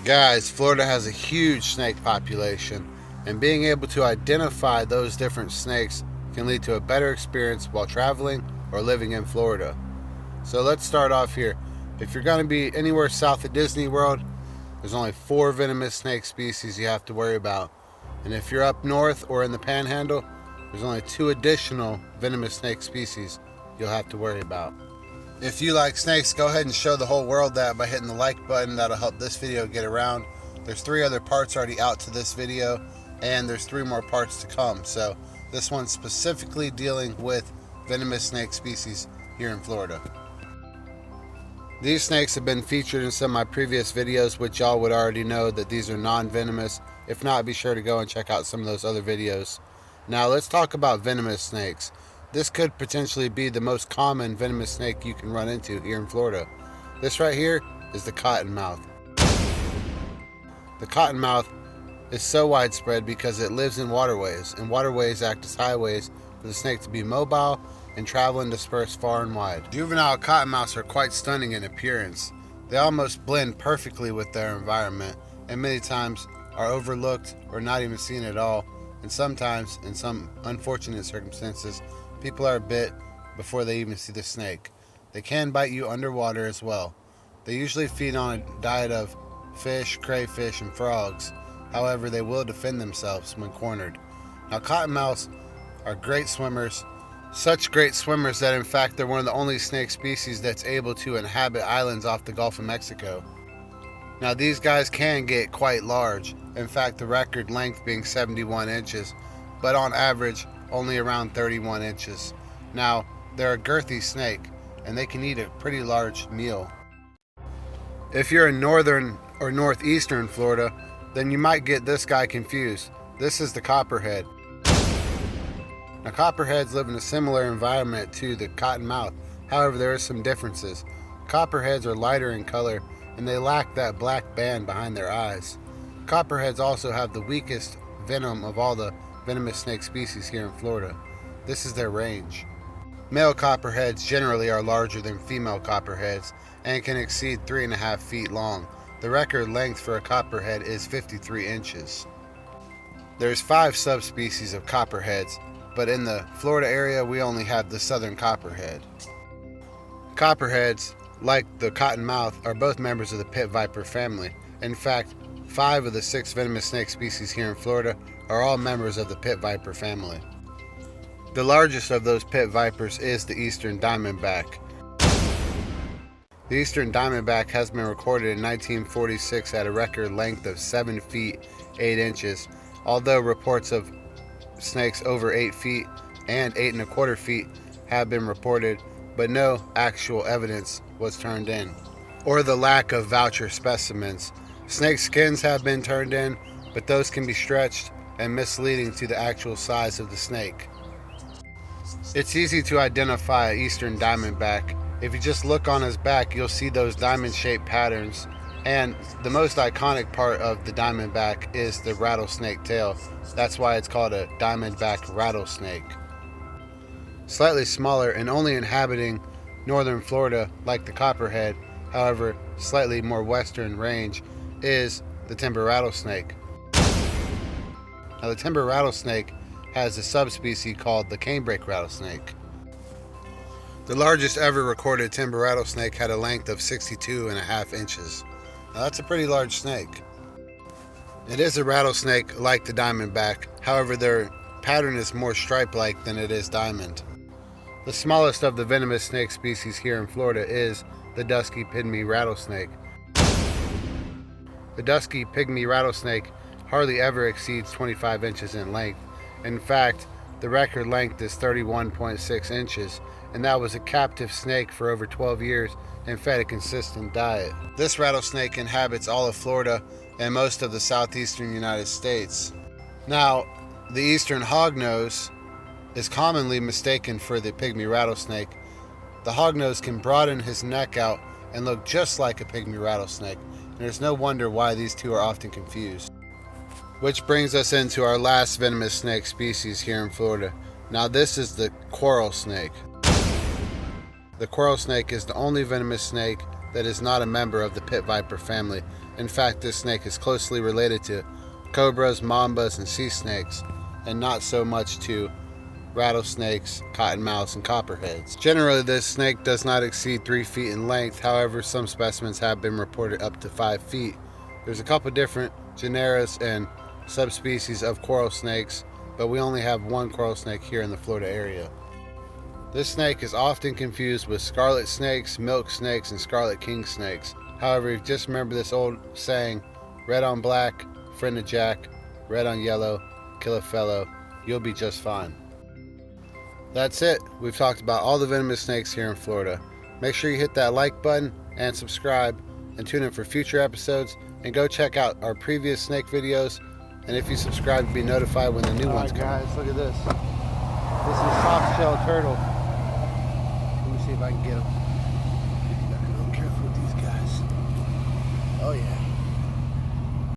Guys, Florida has a huge snake population, and being able to identify those different snakes can lead to a better experience while traveling or living in Florida. So let's start off here. If you're going to be anywhere south of Disney World, there's only 4 venomous snake species you have to worry about. And if you're up north or in the Panhandle, there's only 2 additional venomous snake species you'll have to worry about. If you like snakes, go ahead and show the whole world that by hitting the like button. That'll help this video get around. There's 3 other parts already out to this video, and there's 3 more parts to come. So this one's specifically dealing with venomous snake species here in Florida. These snakes have been featured in some of my previous videos, which y'all would already know that these are non-venomous. If not, be sure to go and check out some of those other videos. Now let's talk about venomous snakes. This could potentially be the most common venomous snake you can run into here in Florida. This right here is the Cottonmouth. The Cottonmouth is so widespread because it lives in waterways, and waterways act as highways for the snake to be mobile and travel and disperse far and wide. Juvenile cottonmouths are quite stunning in appearance. They almost blend perfectly with their environment, and many times are overlooked or not even seen at all, and sometimes, in some unfortunate circumstances, people are bit before they even see the snake. They can bite you underwater as well. They usually feed on a diet of fish, crayfish, and frogs. However, they will defend themselves when cornered. Now, cottonmouths are great swimmers, such great swimmers that in fact they're one of the only snake species that's able to inhabit islands off the Gulf of Mexico. Now, these guys can get quite large, in fact the record length being 71 inches, but on average only around 31 inches. Now, they're a girthy snake, and they can eat a pretty large meal. If you're in northern or northeastern Florida, then you might get this guy confused. This is the Copperhead. Now, Copperheads live in a similar environment to the Cottonmouth. However, there are some differences. Copperheads are lighter in color, and they lack that black band behind their eyes. Copperheads also have the weakest venom of all the venomous snake species here in Florida. This is their range. Male copperheads generally are larger than female copperheads and can exceed 3.5 feet long. The record length for a copperhead is 53 inches. There's 5 subspecies of copperheads, but in the Florida area we only have the southern copperhead. Copperheads, like the cottonmouth, are both members of the pit viper family. In fact, 5 of the 6 venomous snake species here in Florida are all members of the pit viper family. The largest of those pit vipers is the eastern diamondback. The eastern diamondback has been recorded in 1946 at a record length of 7 feet 8 inches, although reports of snakes over 8 feet and 8.25 feet have been reported, but no actual evidence was turned in, or the lack of voucher specimens. Snake skins have been turned in, but those can be stretched and misleading to the actual size of the snake. It's easy to identify an eastern diamondback. If you just look on his back, you'll see those diamond-shaped patterns, and the most iconic part of the diamondback is the rattlesnake tail. That's why it's called a diamondback rattlesnake. Slightly smaller and only inhabiting northern Florida like the copperhead, however slightly more western range, is the timber rattlesnake. Now, the timber rattlesnake has a subspecies called the canebrake rattlesnake. The largest ever recorded timber rattlesnake had a length of 62.5 inches. Now, that's a pretty large snake. It is a rattlesnake like the diamondback, however their pattern is more stripe-like than it is diamond. The smallest of the venomous snake species here in Florida is the Dusky Pigmy rattlesnake. The Dusky Pigmy rattlesnake hardly ever exceeds 25 inches in length. In fact, the record length is 31.6 inches, and that was a captive snake for over 12 years and fed a consistent diet. This rattlesnake inhabits all of Florida and most of the southeastern United States. Now, the eastern hognose is commonly mistaken for the pygmy rattlesnake. The hognose can broaden his neck out and look just like a pygmy rattlesnake, and there's no wonder why these two are often confused. Which brings us into our last venomous snake species here in Florida. Now, this is the coral snake. The coral snake is the only venomous snake that is not a member of the pit viper family. In fact, this snake is closely related to cobras, mambas, and sea snakes, and not so much to rattlesnakes, cottonmouths, and copperheads. Generally, this snake does not exceed 3 feet in length. However, some specimens have been reported up to 5 feet. There's a couple different genera and subspecies of coral snakes, but we only have one coral snake here in the Florida area. This snake is often confused with scarlet snakes, milk snakes, and scarlet king snakes. However, just remember this old saying, red on black, friend of Jack, red on yellow, kill a fellow, you'll be just fine. That's it. We've talked about all the venomous snakes here in Florida. Make sure you hit that like button and subscribe, and tune in for future episodes, and go check out our previous snake videos, and if you subscribe to be notified when the new ones come. Alright guys, look at this. This is soft-shelled turtle. Let me see if I can get him. Gotta be careful with these guys. Oh yeah.